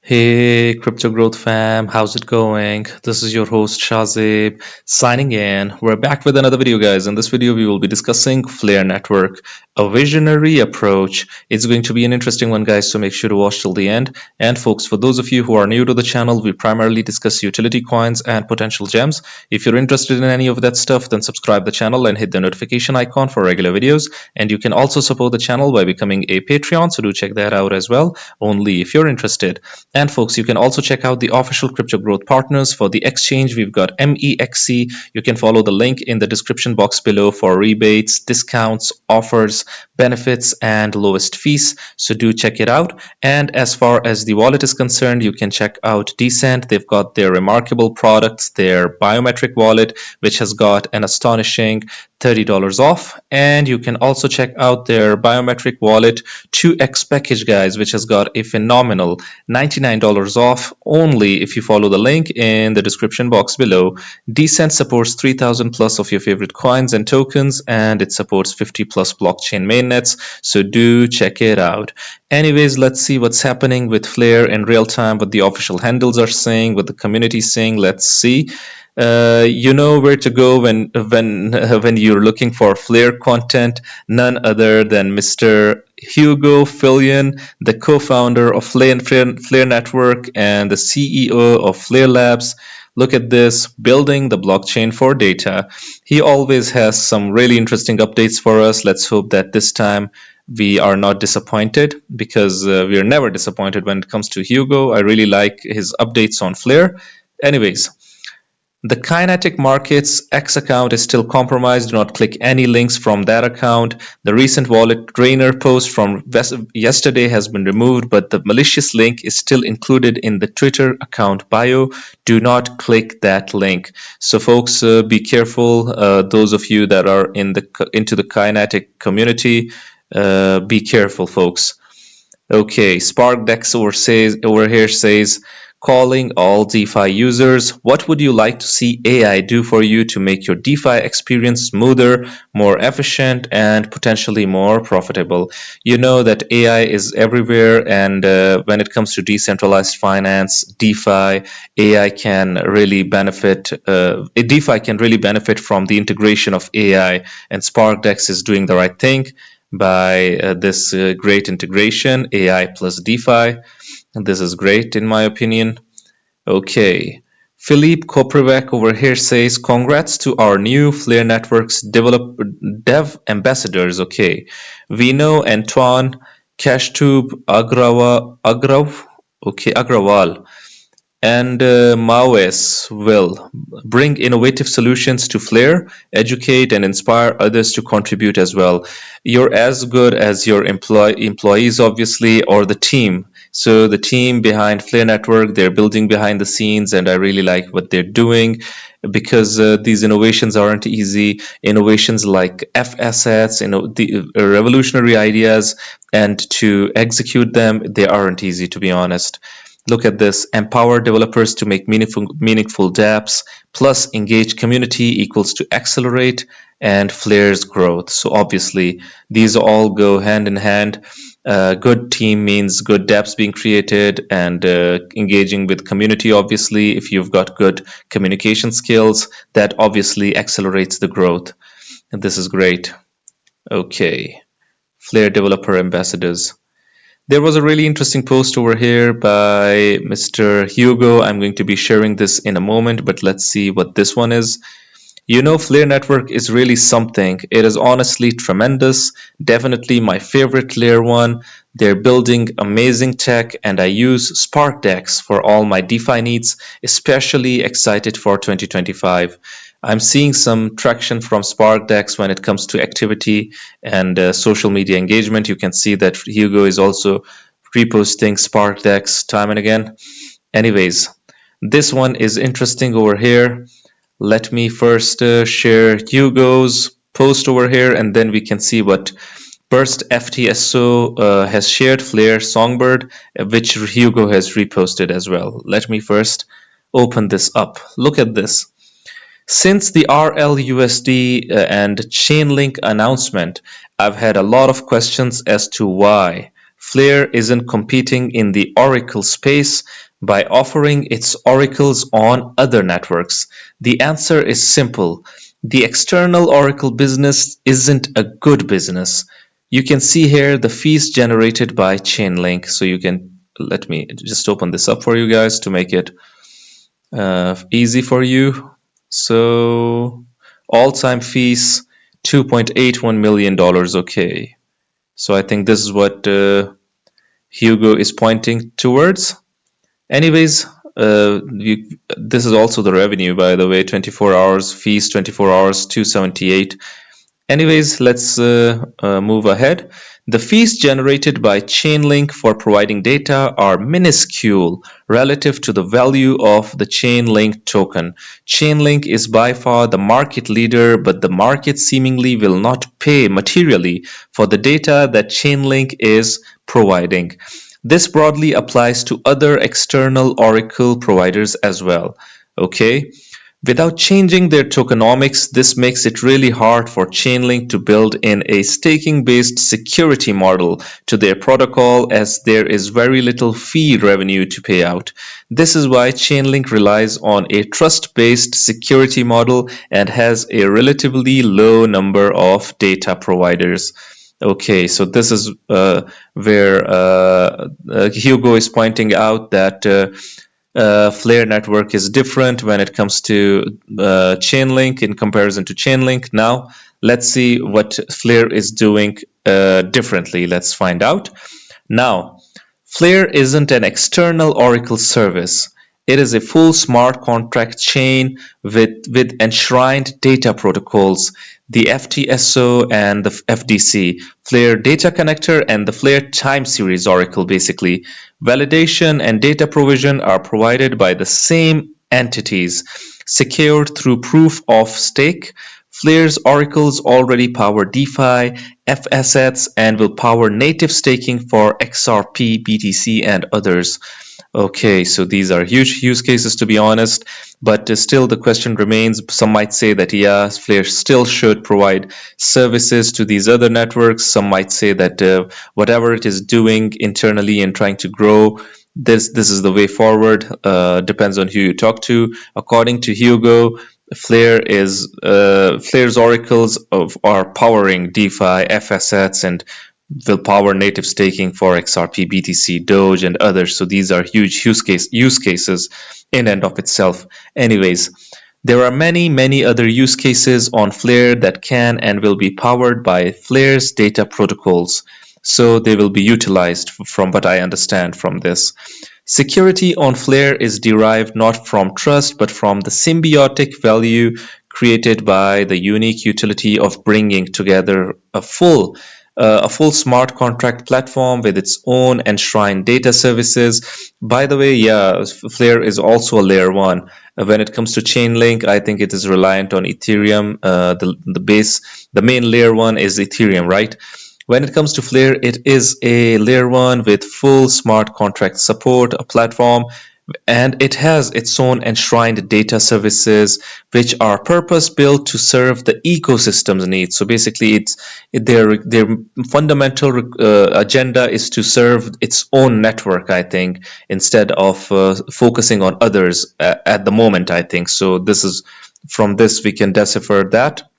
Hey, Crypto Growth fam, how's it going? This is your host Shazib signing in. We're back with another video, guys. In this video, we will be discussing Flare Network, a visionary approach. It's going to be an interesting one, guys, so make sure to watch till the end. And folks, for those of you who are new to the channel, we primarily discuss utility coins and potential gems. If you're interested in any of that stuff, then subscribe the channel and hit the notification icon for regular videos. And you can also support the channel by becoming a Patreon, so do check that out as well, only if you're interested. And folks, you can also check out the official Crypto Growth partners for the exchange. We've got MEXC. You can follow the link in the description box below for rebates, discounts, offers, benefits, and lowest fees. So do check it out. And as far as the wallet is concerned, you can check out Decent. They've got their remarkable products, their biometric wallet, which has got an astonishing $30 off. And you can also check out their biometric wallet 2x package, guys, which has got a phenomenal $99 off only if you follow the link in the description box below. Decent supports 3000 plus of your favorite coins and tokens, and it supports 50 plus blockchain mainnets, so do check it out. Anyways, let's see what's happening with Flare in real time, what the official handles are saying, what the community is saying. Let's see. You know where to go when you're looking for Flare content. None other than Mr. Hugo Fillion, the co-founder of Flare Network and the CEO of Flare Labs. Look at this, building the blockchain for data. He always has some really interesting updates for us. Let's hope that this time we are not disappointed, because we are never disappointed when it comes to Hugo. I really like his updates on Flare. Anyways, the Kinetic Markets X account is still compromised. Do not click any links from that account. The recent wallet drainer post from yesterday has been removed, but the malicious link is still included in the Twitter account bio. Do not click that link. So folks, be careful. Those of you that are into the Kinetic community, be careful, folks. Okay, SparkDex over here says, calling all DeFi users, what would you like to see AI do for you to make your DeFi experience smoother, more efficient, and potentially more profitable? You know that AI is everywhere, and when it comes to decentralized finance, DeFi, AI can really benefit. DeFi can really benefit from the integration of AI, and SparkDex is doing the right thing by this great integration, AI plus DeFi. And this is great in my opinion. Okay. Philippe Koprivec over here says, congrats to our new Flare Networks dev ambassadors. Okay. Vino, Antoine, Kashtub, Agrawal, and Maoes will bring innovative solutions to Flare, educate and inspire others to contribute as well. You're as good as your employees, obviously, or the team. So the team behind Flare Network, they're building behind the scenes, and I really like what they're doing, because these innovations aren't easy. Innovations like F assets, the revolutionary ideas, and to execute them, they aren't easy, to be honest. Look at this, empower developers to make meaningful dApps, plus engage community equals to accelerate and Flare's growth. So obviously, these all go hand in hand. Good team means good dApps being created, and engaging with community, obviously, if you've got good communication skills, that obviously accelerates the growth. And this is great. Okay, Flare developer ambassadors. There was a really interesting post over here by Mr. Hugo. I'm going to be sharing this in a moment, but let's see what this one is. You know, Flare Network is really something. It is honestly tremendous. Definitely my favorite layer one. They're building amazing tech, and I use SparkDex for all my DeFi needs, especially excited for 2025. I'm seeing some traction from SparkDex when it comes to activity and social media engagement. You can see that Hugo is also reposting SparkDex time and again. Anyways, this one is interesting over here. Let me first share Hugo's post over here, and then we can see what Burst FTSO has shared, Flare Songbird, which Hugo has reposted as well. Let me first open this up. Look at this. Since the RLUSD and Chainlink announcement, I've had a lot of questions as to why Flare isn't competing in the Oracle space by offering its oracles on other networks? The answer is simple. The external Oracle business isn't a good business. You can see here the fees generated by Chainlink. So you can, let me just open this up for you guys to make it easy for you. So all-time fees, $2.81 million. Okay. So I think this is what Hugo is pointing towards. Anyways, this is also the revenue, by the way. 24 hours fees, 24 hours, 278. Anyways, let's move ahead. The fees generated by Chainlink for providing data are minuscule relative to the value of the Chainlink token. Chainlink is by far the market leader, but the market seemingly will not pay materially for the data that Chainlink is providing. This broadly applies to other external Oracle providers as well. Okay. Without changing their tokenomics, this makes it really hard for Chainlink to build in a staking-based security model to their protocol, as there is very little fee revenue to pay out. This is why Chainlink relies on a trust-based security model and has a relatively low number of data providers. Okay, so this is where Hugo is pointing out that Flare network is different when it comes to Chainlink in comparison to Chainlink. Now, let's see what Flare is doing differently. Let's find out. Now, Flare isn't an external Oracle service. It is a full smart contract chain with enshrined data protocols, the FTSO and the FDC, Flare Data Connector, and the Flare Time Series Oracle, basically. Validation and data provision are provided by the same entities, secured through proof of stake. Flare's oracles already power DeFi, F-assets, and will power native staking for XRP, BTC, and others. Okay, so these are huge use cases, to be honest, but still the question remains. Some might say that, yeah, Flare still should provide services to these other networks. Some might say that whatever it is doing internally and trying to grow, this is the way forward. Depends on who you talk to. According to Hugo, Flare's oracles are powering DeFi, F-assets, and will power native staking for XRP, BTC, Doge, and others. So these are huge use cases in and of itself. Anyways, there are many other use cases on Flare that can and will be powered by Flare's data protocols. So they will be utilized, from what I understand from this. Security on Flare is derived not from trust, but from the symbiotic value created by the unique utility of bringing together a full smart contract platform with its own enshrined data services. By the way, yeah, Flare is also a layer 1. When it comes to Chainlink, I think it is reliant on Ethereum. The main layer 1 is Ethereum, right? When it comes to Flare, it is a layer 1 with full smart contract support, a platform, and it has its own enshrined data services which are purpose built to serve the ecosystem's needs. So basically their fundamental agenda is to serve its own network, I think, instead of focusing on others at the moment, I think. So this is, from this we can decipher that.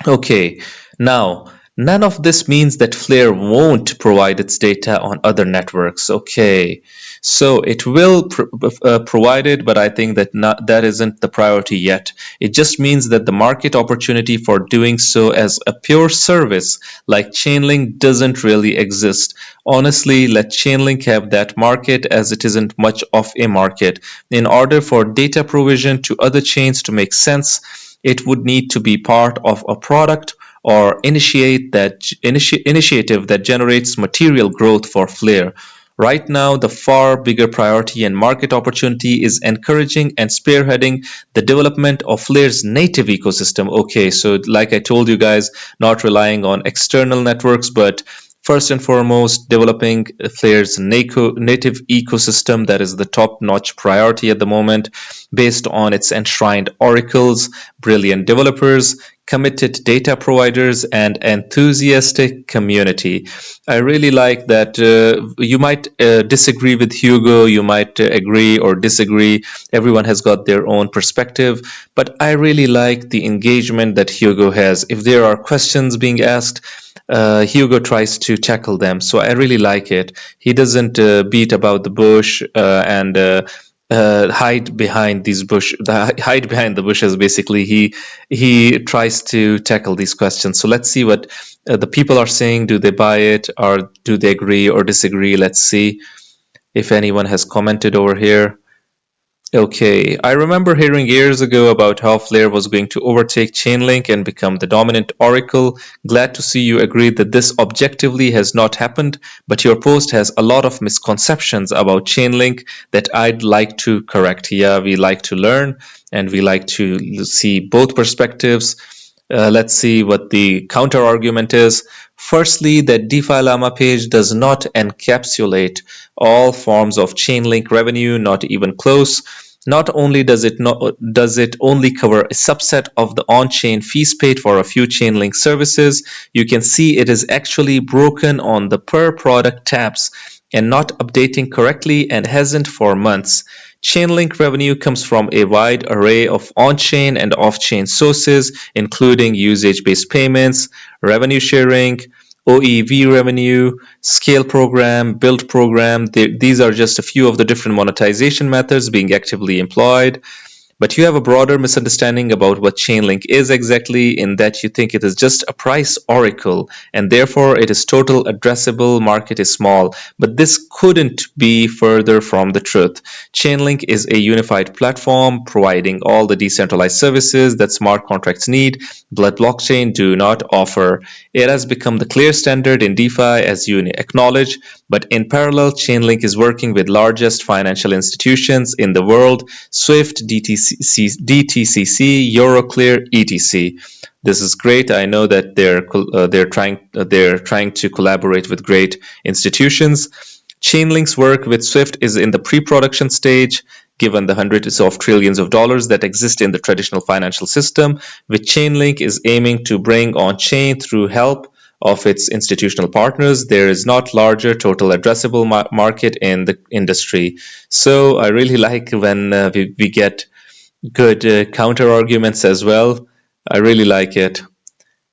Okay, now none of this means that Flare won't provide its data on other networks. Okay, so it will provide it, but I think that that isn't the priority yet. It just means that the market opportunity for doing so as a pure service like Chainlink doesn't really exist. Honestly, let Chainlink have that market, as it isn't much of a market. In order for data provision to other chains to make sense, it would need to be part of a product or initiative that generates material growth for Flare. Right now, the far bigger priority and market opportunity is encouraging and spearheading the development of Flare's native ecosystem. Okay, so like I told you guys, not relying on external networks, but first and foremost, developing Flare's native ecosystem. That is the top-notch priority at the moment, based on its enshrined oracles, brilliant developers, committed data providers, and enthusiastic community. I really like that. You might disagree with Hugo, you might agree or disagree. Everyone has got their own perspective, but I really like the engagement that Hugo has. If there are questions being asked, Hugo tries to tackle them. So I really like it. He doesn't beat about the bush and hide behind hide behind the bushes. Basically, he tries to tackle these questions. So let's see what the people are saying. Do they buy it, or do they agree or disagree? Let's see if anyone has commented over here. Okay, I remember hearing years ago about how Flare was going to overtake Chainlink and become the dominant oracle. Glad to see you agree that this objectively has not happened, but your post has a lot of misconceptions about Chainlink that I'd like to correct. Yeah, we like to learn and we like to see both perspectives. Let's see what the counter argument is. Firstly, that DeFi Llama page does not encapsulate all forms of Chainlink revenue, not even close. Not only does it only cover a subset of the on-chain fees paid for a few Chainlink services, you can see it is actually broken on the per product tabs and not updating correctly and hasn't for months. Chainlink revenue comes from a wide array of on-chain and off-chain sources, including usage-based payments, revenue sharing, OEV revenue, scale program, build program. These are just a few of the different monetization methods being actively employed. But you have a broader misunderstanding about what Chainlink is exactly, in that you think it is just a price oracle and therefore it is total addressable market is small. But this couldn't be further from the truth. Chainlink is a unified platform providing all the decentralized services that smart contracts need, but blockchain do not offer. It has become the clear standard in DeFi, as you acknowledge, but in parallel, Chainlink is working with largest financial institutions in the world: Swift, DTCC, Euroclear, etc. This is great. I know that they're trying to collaborate with great institutions. Chainlink's work with Swift is in the pre-production stage, given the hundreds of trillions of dollars that exist in the traditional financial system, which Chainlink is aiming to bring on-chain through help of its institutional partners. There is not larger total addressable market in the industry. So I really like when we get good counter arguments as well. I really like it.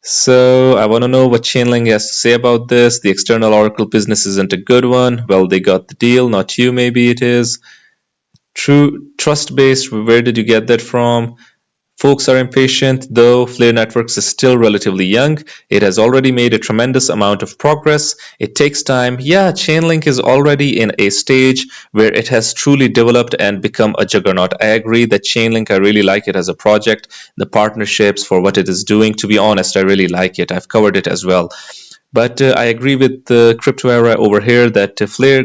So I want to know what Chainlink has to say about this. The external oracle business isn't a good one. Well, they got the deal, not you. Maybe it is. True trust-based. Where did you get that from? Folks are impatient, though Flare Networks is still relatively young. It has already made a tremendous amount of progress. It takes time. Yeah, Chainlink is already in a stage where it has truly developed and become a juggernaut. I agree that Chainlink, I really like it as a project. The partnerships for what it is doing, to be honest, I really like it. I've covered it as well. But I agree with the crypto era over here that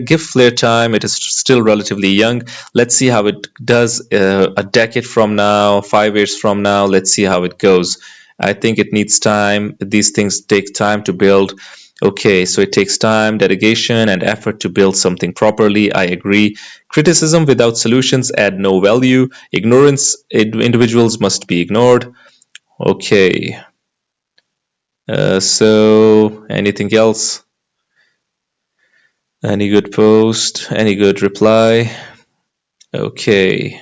give Flare time. It is still relatively young. Let's see how it does a decade from now, 5 years from now. Let's see how it goes. I think it needs time. These things take time to build. Okay, so it takes time, dedication, and effort to build something properly. I agree. Criticism without solutions add no value. Individuals must be ignored. Okay. So anything else? Any good post? Any good reply? Okay.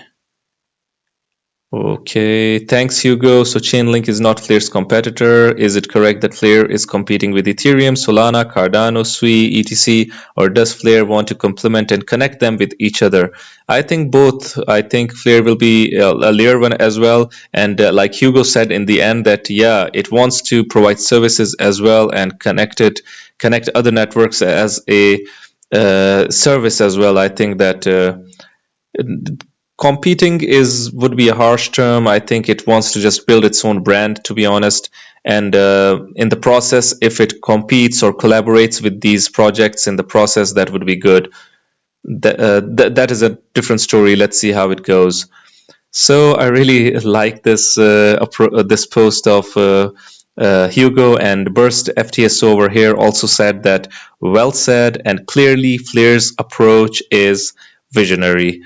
Okay, thanks Hugo. So Chainlink is not Flare's competitor. Is it correct that Flare is competing with Ethereum, Solana, Cardano, Sui, etc.? Or does Flare want to complement and connect them with each other? I think both. I think Flare will be a layer one as well. And like Hugo said in the end that, yeah, it wants to provide services as well and connect other networks as a service as well. I think that competing would be a harsh term. I think it wants to just build its own brand, to be honest. And in the process, if it competes or collaborates with these projects in the process, that would be good. That is a different story. Let's see how it goes. So I really like this this post of Hugo, and Burst FTS over here also said that, well said, and clearly Flare's approach is visionary.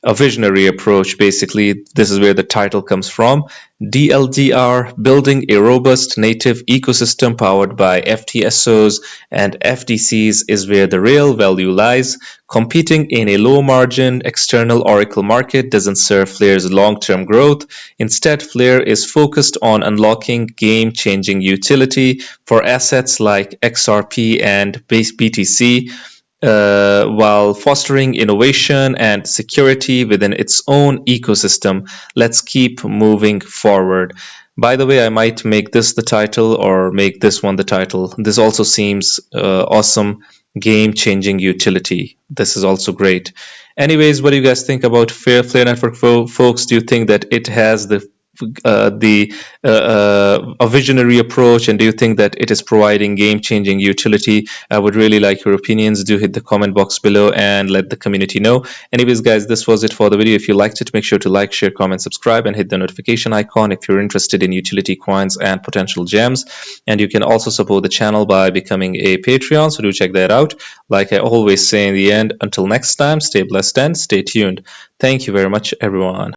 a visionary approach. Basically, this is where the title comes from. DLDR, building a robust native ecosystem powered by FTSOs and FDCs, is where the real value lies. Competing in a low-margin external Oracle market doesn't serve Flare's long-term growth. Instead, Flare is focused on unlocking game-changing utility for assets like XRP and BTC, while fostering innovation and security within its own ecosystem. Let's keep moving forward. By the way, I might make this the title or make this one the title. This also seems awesome. Game-changing utility. This is also great. Anyways, what do you guys think about Flare Network, folks? Do you think that it has a visionary approach, and do you think that it is providing game-changing utility? I would really like your opinions. Do hit the comment box below and let the community know. Anyways, guys, this was it for the video. If you liked it, make sure to like, share, comment, subscribe, and hit the notification icon if you're interested in utility coins and potential gems. And you can also support the channel by becoming a Patreon, so do check that out. Like I always say in the end, until next time, stay blessed and stay tuned. Thank you very much, everyone.